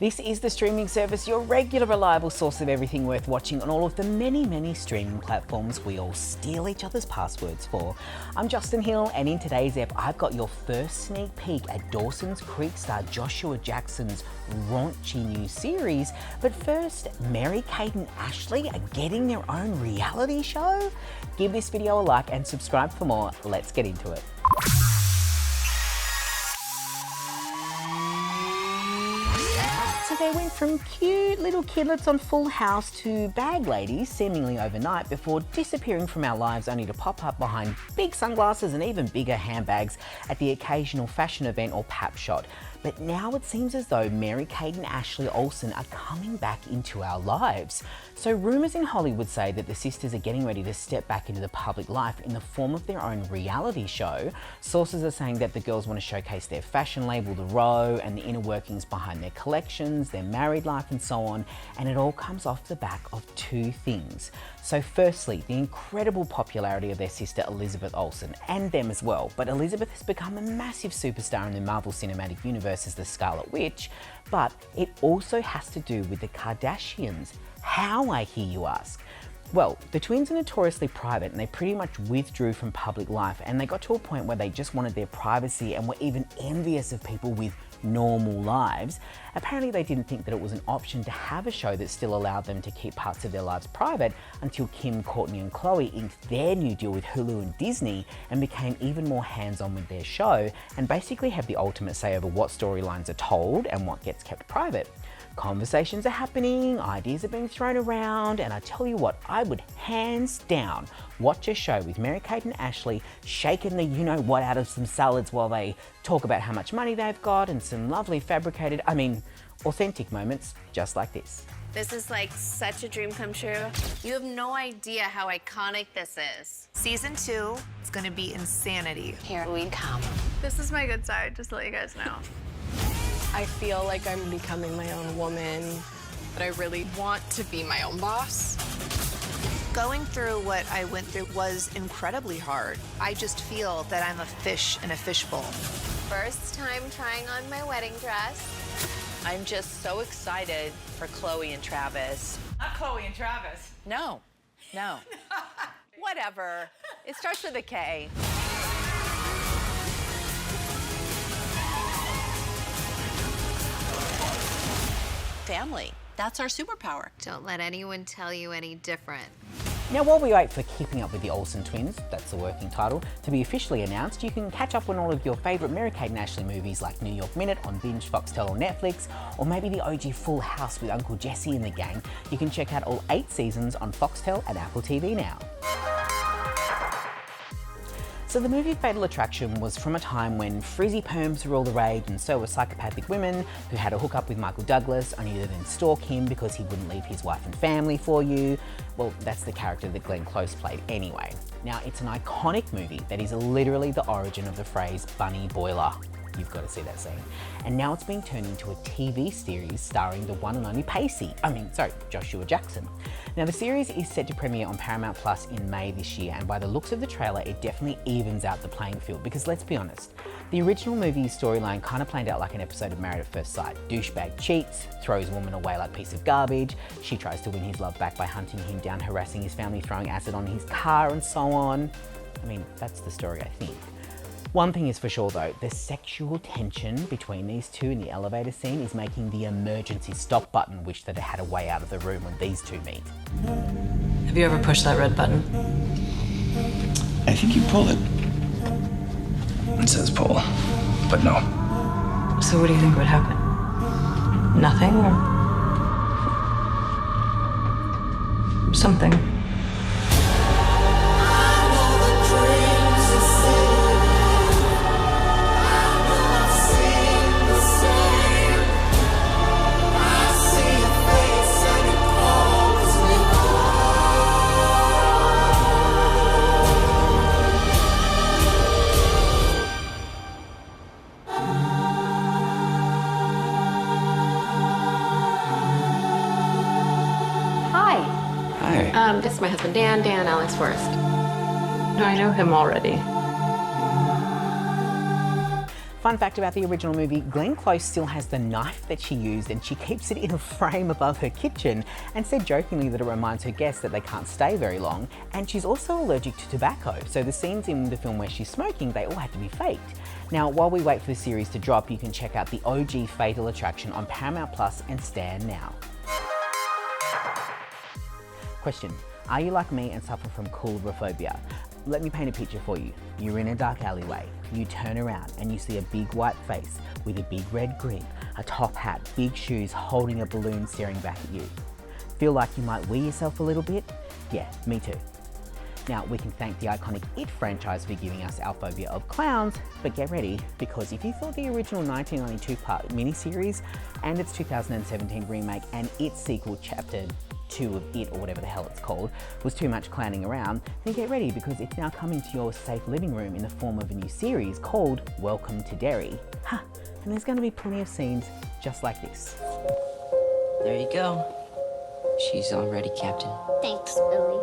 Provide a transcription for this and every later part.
This is the streaming service, your regular reliable source of everything worth watching on all of the many, many streaming platforms we all steal each other's passwords for. I'm Justin Hill, and in today's ep, I've got your first sneak peek at Dawson's Creek star Joshua Jackson's raunchy new series. But first, Mary-Kate and Ashley are getting their own reality show? Give this video a like and subscribe for more. Let's get into it. So they went from cute little kidlets on Full House to bag ladies seemingly overnight before disappearing from our lives only to pop up behind big sunglasses and even bigger handbags at the occasional fashion event or pap shot. But now it seems as though Mary-Kate and Ashley Olsen are coming back into our lives. So rumours in Hollywood say that the sisters are getting ready to step back into the public life in the form of their own reality show. Sources are saying that the girls want to showcase their fashion label, The Row, and the inner workings behind their collections, their married life and so on, and it all comes off the back of two things. So firstly, the incredible popularity of their sister Elizabeth Olsen, and them as well, but Elizabeth has become a massive superstar in the Marvel Cinematic Universe as the Scarlet Witch, but it also has to do with the Kardashians. How, I hear you ask? Well, the twins are notoriously private and they pretty much withdrew from public life, and they got to a point where they just wanted their privacy and were even envious of people with normal lives. Apparently they didn't think that it was an option to have a show that still allowed them to keep parts of their lives private until Kim, Kourtney and Khloe inked their new deal with Hulu and Disney and became even more hands-on with their show and basically have the ultimate say over what storylines are told and what gets kept private. Conversations are happening, ideas are being thrown around, and I tell you what, I would hands down watch a show with Mary-Kate and Ashley shaking the you-know-what out of some salads while they talk about how much money they've got and some lovely fabricated, authentic moments just like this. This is like such a dream come true. You have no idea how iconic this is. Season 2 is gonna be insanity. Here we come. This is my good side, just to let you guys know. I feel like I'm becoming my own woman, but I really want to be my own boss. Going through what I went through was incredibly hard. I just feel that I'm a fish in a fishbowl. First time trying on my wedding dress. I'm just so excited for Khloe and Travis. Not Khloe and Travis. No. Whatever. It starts with a K. Family. That's our superpower. Don't let anyone tell you any different. Now, while we wait for Keeping Up With The Olsen Twins, that's the working title, to be officially announced, you can catch up on all of your favourite Mary-Kate and Ashley movies like New York Minute on Binge, Foxtel or Netflix, or maybe the OG Full House with Uncle Jesse and the gang. You can check out all 8 seasons on Foxtel and Apple TV now. So the movie Fatal Attraction was from a time when frizzy perms were all the rage and so were psychopathic women who had a hookup with Michael Douglas only to then stalk him because he wouldn't leave his wife and family for you. Well, that's the character that Glenn Close played anyway. Now, it's an iconic movie that is literally the origin of the phrase bunny boiler. You've got to see that scene. And now it's being turned into a TV series starring the one and only Joshua Jackson. Now the series is set to premiere on Paramount Plus in May this year, and by the looks of the trailer, it definitely evens out the playing field because let's be honest, the original movie's storyline kind of played out like an episode of Married at First Sight. Douchebag cheats, throws a woman away like a piece of garbage, she tries to win his love back by hunting him down, harassing his family, throwing acid on his car and so on. That's the story, I think. One thing is for sure though, the sexual tension between these two in the elevator scene is making the emergency stop button wish that it had a way out of the room when these two meet. Have you ever pushed that red button? I think you pull it. It says pull, but no. So what do you think would happen? Nothing or something? This is my husband, Dan Alex Forrest. No, I know him already. Fun fact about the original movie, Glenn Close still has the knife that she used and she keeps it in a frame above her kitchen and said jokingly that it reminds her guests that they can't stay very long, and she's also allergic to tobacco, so the scenes in the film where she's smoking, they all had to be faked. Now, while we wait for the series to drop, you can check out the OG Fatal Attraction on Paramount Plus and Stan now. Question, are you like me and suffer from coulrophobia? Let me paint a picture for you. You're in a dark alleyway, you turn around and you see a big white face with a big red grin, a top hat, big shoes, holding a balloon staring back at you. Feel like you might wee yourself a little bit? Yeah, me too. Now, we can thank the iconic It franchise for giving us our phobia of clowns, but get ready, because if you thought the original 1992 part miniseries and its 2017 remake and its sequel Chapter 2 of It, or whatever the hell it's called, was too much clowning around, then get ready because it's now coming to your safe living room in the form of a new series called Welcome to Derry. And there's going to be plenty of scenes just like this. There you go. She's all ready, Captain. Thanks, Billy.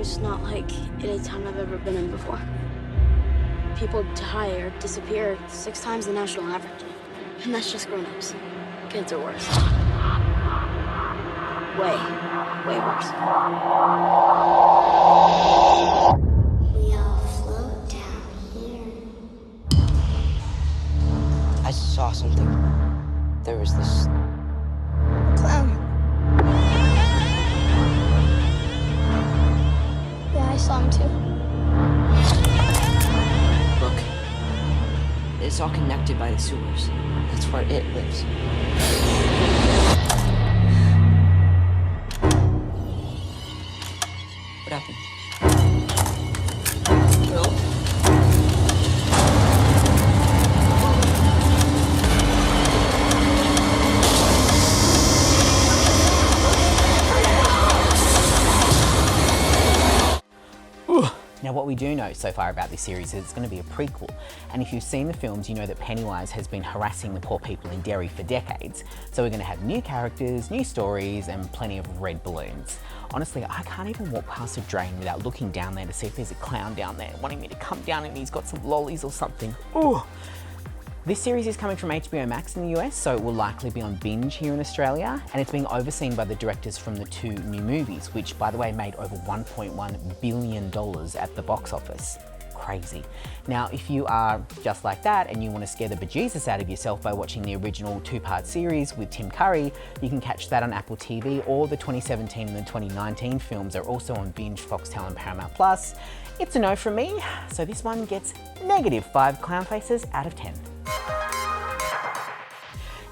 It's not like any time I've ever been in before. People die or disappear 6 times the national average. And that's just grown-ups. Kids are worse. Way worse. We all float down here. I saw something. There was this clown. Yeah, I saw him too. Look. It's all connected by the sewers. That's where it lives. What happened? Bill? Now, what we do know so far about this series is it's going to be a prequel, and if you've seen the films, you know that Pennywise has been harassing the poor people in Derry for decades, so we're going to have new characters, new stories, and plenty of red balloons. Honestly, I can't even walk past a drain without looking down there to see if there's a clown down there wanting me to come down and he's got some lollies or something. Ooh. This series is coming from HBO Max in the US, so it will likely be on Binge here in Australia, and it's being overseen by the directors from the 2 new movies, which, by the way, made over $1.1 billion at the box office. Crazy. Now, if you are just like that and you want to scare the bejesus out of yourself by watching the original 2-part series with Tim Curry, you can catch that on Apple TV, or the 2017 and the 2019 films are also on Binge, Foxtel and Paramount Plus. It's a no from me, so this one gets -5 clown faces out of 10.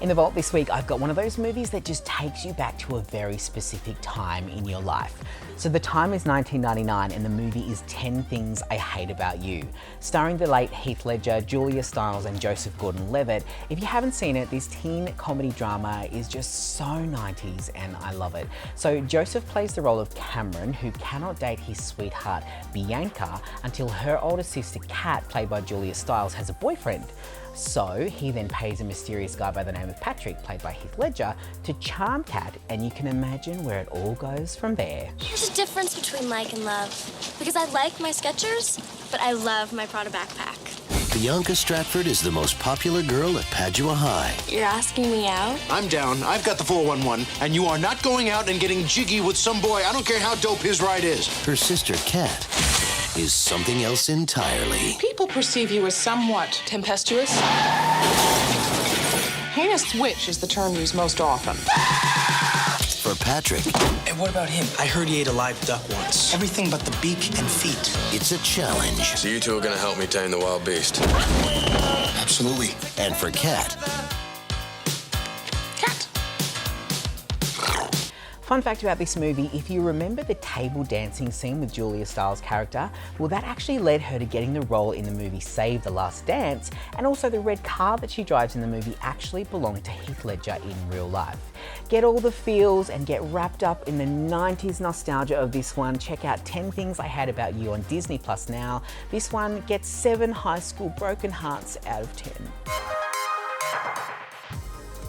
In the vault this week, I've got one of those movies that just takes you back to a very specific time in your life. So the time is 1999 and the movie is 10 Things I Hate About You. Starring the late Heath Ledger, Julia Stiles and Joseph Gordon-Levitt. If you haven't seen it, this teen comedy drama is just so 90s and I love it. So Joseph plays the role of Cameron, who cannot date his sweetheart Bianca until her older sister Kat, played by Julia Stiles, has a boyfriend. So he then pays a mysterious guy by the name of Patrick, played by Heath Ledger, to charm Kat, and you can imagine where it all goes from there. There's a difference between like and love. Because I like my Skechers, but I love my Prada backpack. Bianca Stratford is the most popular girl at Padua High. You're asking me out? I'm down. I've got the 411, and you are not going out and getting jiggy with some boy. I don't care how dope his ride is. Her sister, Kat, is something else entirely. People perceive you as somewhat tempestuous. Heinous witch is the term used most often. For Patrick. And what about him? I heard he ate a live duck once. Everything but the beak and feet. It's a challenge. So you two are gonna help me tame the wild beast? Absolutely. And for Kat. Fun fact about this movie, if you remember the table dancing scene with Julia Stiles' character, well, that actually led her to getting the role in the movie Save the Last Dance, and also the red car that she drives in the movie actually belonged to Heath Ledger in real life. Get all the feels and get wrapped up in the 90s nostalgia of this one. Check out 10 Things I Had About You on Disney Plus now. This one gets 7 high school broken hearts out of 10.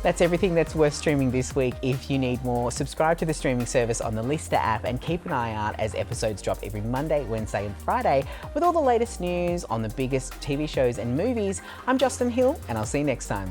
That's everything that's worth streaming this week. If you need more, subscribe to the streaming service on the LiSTNR app and keep an eye out as episodes drop every Monday, Wednesday and Friday with all the latest news on the biggest TV shows and movies. I'm Justin Hill and I'll see you next time.